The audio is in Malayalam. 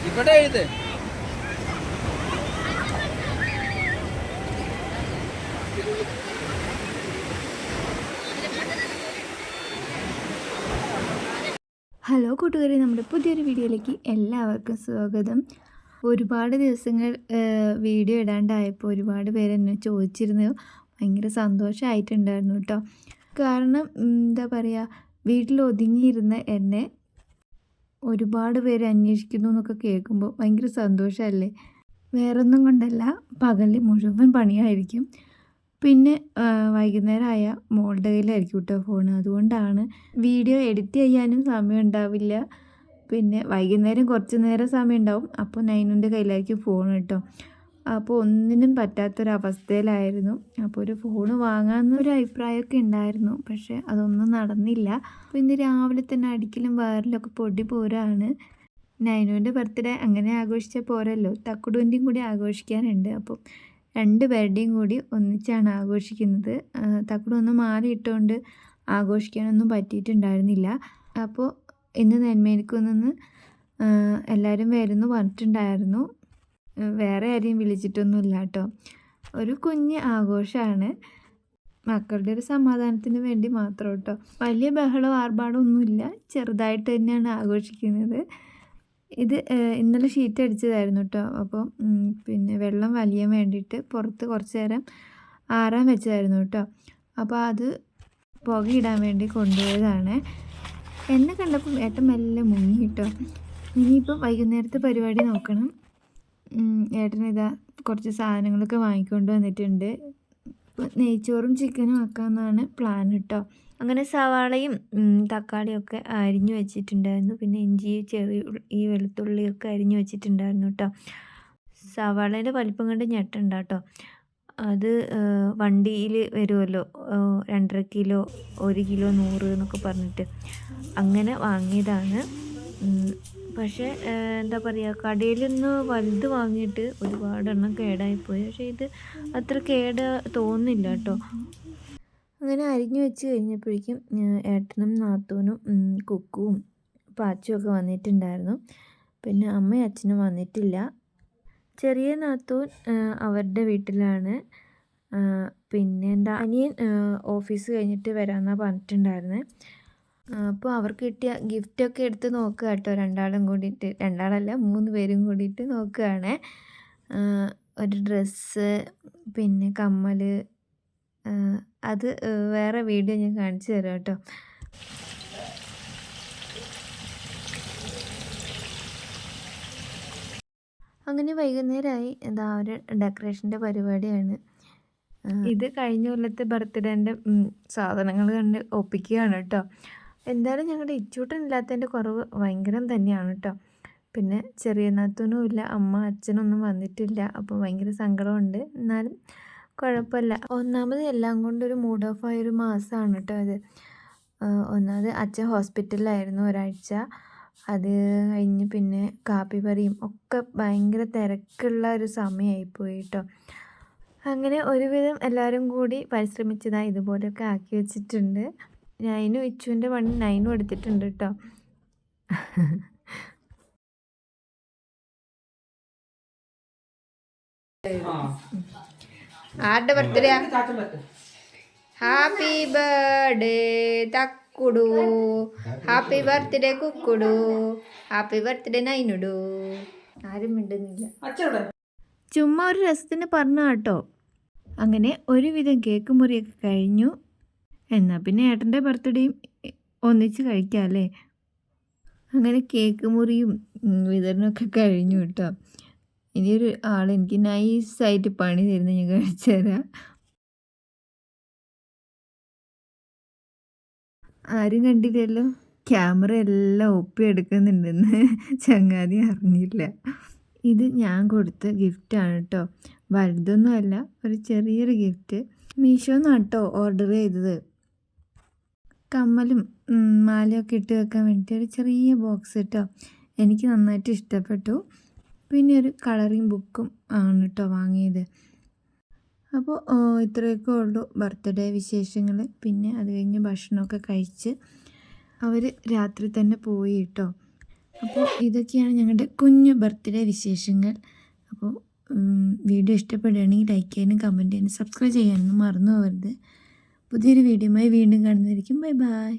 ഇവിടെ എഴുത്. ഹലോ കൂട്ടുകാരെ, നമ്മുടെ പുതിയൊരു വീഡിയോയിലേക്ക് എല്ലാവർക്കും സ്വാഗതം. ഒരുപാട് ദിവസങ്ങൾ വീഡിയോ ഇടാണ്ടായപ്പോൾ ഒരുപാട് പേര് എന്നെ ചോദിച്ചിരുന്നു. ഭയങ്കര സന്തോഷമായിട്ടുണ്ടായിരുന്നു കേട്ടോ. കാരണം എന്താ പറയുക, വീട്ടിൽ ഒതുങ്ങിയിരുന്ന എന്നെ ഒരുപാട് പേര് അന്വേഷിക്കുന്നു എന്നൊക്കെ കേൾക്കുമ്പോൾ ഭയങ്കര സന്തോഷമല്ലേ. വേറൊന്നും കൊണ്ടല്ല, പകൽ മുഴുവൻ പണിയായിരിക്കും. പിന്നെ വൈകുന്നേരമായ മോളുടെ കയ്യിലായിരിക്കും കേട്ടോ ഫോൺ. അതുകൊണ്ടാണ് വീഡിയോ എഡിറ്റ് ചെയ്യാനും സമയം ഉണ്ടാവില്ല. പിന്നെ വൈകുന്നേരം കുറച്ച് നേരം സമയം ഉണ്ടാവും, അപ്പോൾ നൈനുൻ്റെ കയ്യിലായിരിക്കും ഫോൺ കേട്ടോ. അപ്പോൾ ഒന്നിനും പറ്റാത്തൊരവസ്ഥയിലായിരുന്നു. അപ്പോൾ ഒരു ഫോൺ വാങ്ങാമെന്നൊരു അഭിപ്രായമൊക്കെ ഉണ്ടായിരുന്നു, പക്ഷേ അതൊന്നും നടന്നില്ല. അപ്പോൾ ഇന്ന് രാവിലെ തന്നെ അടിക്കലും വാരലൊക്കെ പൊടി പോരാണ്. നൈനുവിൻ്റെ ബർത്ത്ഡേ അങ്ങനെ ആഘോഷിച്ചാൽ പോരല്ലോ, തക്കുടുവിൻ്റെയും കൂടി ആഘോഷിക്കാനുണ്ട്. അപ്പോൾ രണ്ട് പേരുടെയും കൂടി ഒന്നിച്ചാണ് ആഘോഷിക്കുന്നത്. തക്കുടൊന്നും മാറിയിട്ടുകൊണ്ട് ആഘോഷിക്കാനൊന്നും പറ്റിയിട്ടുണ്ടായിരുന്നില്ല. അപ്പോൾ ഇന്ന് നെന്മേനിക്കുന്ന് എല്ലാവരും വരുന്നു പറഞ്ഞിട്ടുണ്ടായിരുന്നു. വേറെ ആരെയും വിളിച്ചിട്ടൊന്നുമില്ല കേട്ടോ. ഒരു കുഞ്ഞ് ആഘോഷമാണ്, മക്കളുടെ ഒരു സമാധാനത്തിന് വേണ്ടി മാത്രം കേട്ടോ. വലിയ ബഹളമോ ആർഭാടമോ ഒന്നുമില്ല, ചെറുതായിട്ട് തന്നെയാണ് ആഘോഷിക്കുന്നത്. ഇത് ഇന്നലെ ഷീറ്റ് അടിച്ചതായിരുന്നു കേട്ടോ. അപ്പോൾ പിന്നെ വെള്ളം വലിയാൻ വേണ്ടിയിട്ട് പുറത്ത് കുറച്ച് നേരം ആറാൻ വെച്ചതായിരുന്നു കേട്ടോ. അപ്പോൾ അത് പുകയിടാൻ വേണ്ടി കൊണ്ടുപോയതാണ്. എന്നെ കണ്ടപ്പോൾ ഏട്ടൻ മെല്ലെ മുങ്ങി കേട്ടോ. ഇനിയിപ്പോൾ വൈകുന്നേരത്തെ പരിപാടി നോക്കണം. ഏട്ടനിതാ കുറച്ച് സാധനങ്ങളൊക്കെ വാങ്ങിക്കൊണ്ട് വന്നിട്ടുണ്ട്. നെയ്ച്ചോറും ചിക്കനും ആക്കാമെന്നാണ് പ്ലാൻ കേട്ടോ. അങ്ങനെ സവാളയും തക്കാളിയൊക്കെ അരിഞ്ഞു വെച്ചിട്ടുണ്ടായിരുന്നു. പിന്നെ ഇഞ്ചി, ചെറിയ ഈ വെളുത്തുള്ളിയൊക്കെ അരിഞ്ഞു വെച്ചിട്ടുണ്ടായിരുന്നു കേട്ടോ. സവാളേൻ്റെ വലിപ്പം കണ്ട് ഞെട്ടണ്ട കേട്ടോ. അത് വണ്ടിയിൽ വരുമല്ലോ, 2.5 കിലോ, 1 കിലോ 100 എന്നൊക്കെ പറഞ്ഞിട്ട് അങ്ങനെ വാങ്ങിയതാണ്. പക്ഷേ എന്താ പറയുക, കടയിൽ നിന്ന് വലുത് വാങ്ങിയിട്ട് ഒരുപാടെണ്ണം കേടായിപ്പോയി. പക്ഷേ ഇത് അത്ര കേട് തോന്നുന്നില്ല കേട്ടോ. അങ്ങനെ അരിഞ്ഞു വെച്ച് കഴിഞ്ഞപ്പോഴേക്കും ഏട്ടനും നാത്തൂനും കുക്കുവും പാച്ചുമൊക്കെ വന്നിട്ടുണ്ടായിരുന്നു. പിന്നെ അമ്മയും അച്ഛനും വന്നിട്ടില്ല. ചെറിയ നാത്തൂൻ അവരുടെ വീട്ടിലാണ്. പിന്നെ എൻ്റെ അനിയൻ ഓഫീസ് കഴിഞ്ഞിട്ട് വരാമെന്നാണ് പറഞ്ഞിട്ടുണ്ടായിരുന്നത്. അപ്പോൾ അവർക്ക് കിട്ടിയ ഗിഫ്റ്റൊക്കെ എടുത്ത് നോക്കുക കേട്ടോ. രണ്ടാളും കൂടിയിട്ട്, രണ്ടാളല്ല 3 പേരും കൂടിയിട്ട് നോക്കുകയാണ്. ഒരു ഡ്രസ്സ്, പിന്നെ കമ്മൽ, അത് വേറെ വീഡിയോ ഞാൻ കാണിച്ചു തരാം കേട്ടോ. അങ്ങനെ വൈകുന്നേരമായി. എന്താ ഒരു ഡെക്കറേഷൻ്റെ പരിപാടിയാണ്. ഇത് കഴിഞ്ഞ കൊല്ലത്തെ ബർത്ത്ഡേൻ്റെ സാധനങ്ങൾ കണ്ട് ഒപ്പിക്കുകയാണ് കേട്ടോ. എന്തായാലും ഞങ്ങളുടെ ഇച്ചൂട്ടൻ ഇല്ലാത്തതിൻ്റെ കുറവ് ഭയങ്കരം തന്നെയാണ് കേട്ടോ. പിന്നെ ചെറിയ നാത്തൂനും ഇല്ല, അമ്മ അച്ഛനൊന്നും വന്നിട്ടില്ല. അപ്പോൾ ഭയങ്കര സങ്കടമുണ്ട്. എന്നാലും കുഴപ്പമില്ല. ഒന്നാമത് എല്ലാം കൊണ്ടൊരു മൂഡ് ഓഫ് ആയൊരു മാസമാണ് കേട്ടോ ഇത്. ഒന്നാമത് അച്ഛൻ ഹോസ്പിറ്റലിലായിരുന്നു ഒരാഴ്ച. അത് കഴിഞ്ഞ് പിന്നെ കാപ്പിപറിയും ഒക്കെ ഭയങ്കര തിരക്കുള്ള ഒരു സമയമായിപ്പോയി കേട്ടോ. അങ്ങനെ ഒരുവിധം എല്ലാവരും കൂടി പരിശ്രമിച്ചതായി ഇതുപോലെയൊക്കെ ആക്കി വെച്ചിട്ടുണ്ട്. നൈനും ഇച്ചുവിൻ്റെ പണി നൈനും എടുത്തിട്ടുണ്ട് കേട്ടോ. ആരുടെ birthday? Happy birthday Thakkudu, happy birthday Kukkudu, happy birthday Nainudu. ആരും മിണ്ടുന്നില്ല, ചുമ്മാ ഒരു രസത്തിന് പറഞ്ഞ കേട്ടോ. അങ്ങനെ ഒരുവിധം കേക്ക് മുറിയൊക്കെ കഴിഞ്ഞു. എന്നാൽ പിന്നെ ഏട്ടൻ്റെ ബർത്ത്ഡേയും ഒന്നിച്ച് കഴിക്കാമല്ലേ. അങ്ങനെ കേക്ക് മുറിയും വിതരണമൊക്കെ കഴിഞ്ഞു കേട്ടോ. ഇനിയൊരു എനിക്ക് നൈസായിട്ട് പണി തരുന്ന ഞാൻ കഴിച്ചു തരാം. ആരും കണ്ടില്ലല്ലോ, ക്യാമറ എല്ലാം ഒപ്പിയെടുക്കുന്നുണ്ടെന്ന് ചങ്ങാതി അറിഞ്ഞില്ല. ഇത് ഞാൻ കൊടുത്ത ഗിഫ്റ്റാണ് കേട്ടോ. വലുതൊന്നുമല്ല, ഒരു ചെറിയൊരു ഗിഫ്റ്റ്. മീഷോന്നാണ് കേട്ടോ ഓർഡർ ചെയ്തത്. കമ്മലും മാലയൊക്കെ ഇട്ട് വെക്കാൻ വേണ്ടിയിട്ട് ഒരു ചെറിയ ബോക്സ് കേട്ടോ. എനിക്ക് നന്നായിട്ട് ഇഷ്ടപ്പെട്ടു. പിന്നെ ഒരു കളറിങ് ബുക്കും ആണ് കേട്ടോ വാങ്ങിയത്. അപ്പോൾ ഇത്രയൊക്കെ ഉള്ളൂ ബർത്ത്ഡേ വിശേഷങ്ങൾ. പിന്നെ അത് കഴിഞ്ഞ് ഭക്ഷണമൊക്കെ കഴിച്ച് അവർ രാത്രി തന്നെ പോയി കേട്ടോ. അപ്പോൾ ഇതൊക്കെയാണ് ഞങ്ങളുടെ കുഞ്ഞു ബർത്ത്ഡേ വിശേഷങ്ങൾ. അപ്പോൾ വീഡിയോ ഇഷ്ടപ്പെടുകയാണെങ്കിൽ ലൈക്ക് ചെയ്യാനും കമൻറ്റ് ചെയ്യാനും സബ്സ്ക്രൈബ് ചെയ്യാനൊന്നും മറന്നു പോകരുത്. പുതിയൊരു വീഡിയോയുമായി വീണ്ടും കാണുന്നതായിരിക്കും. Bye bye.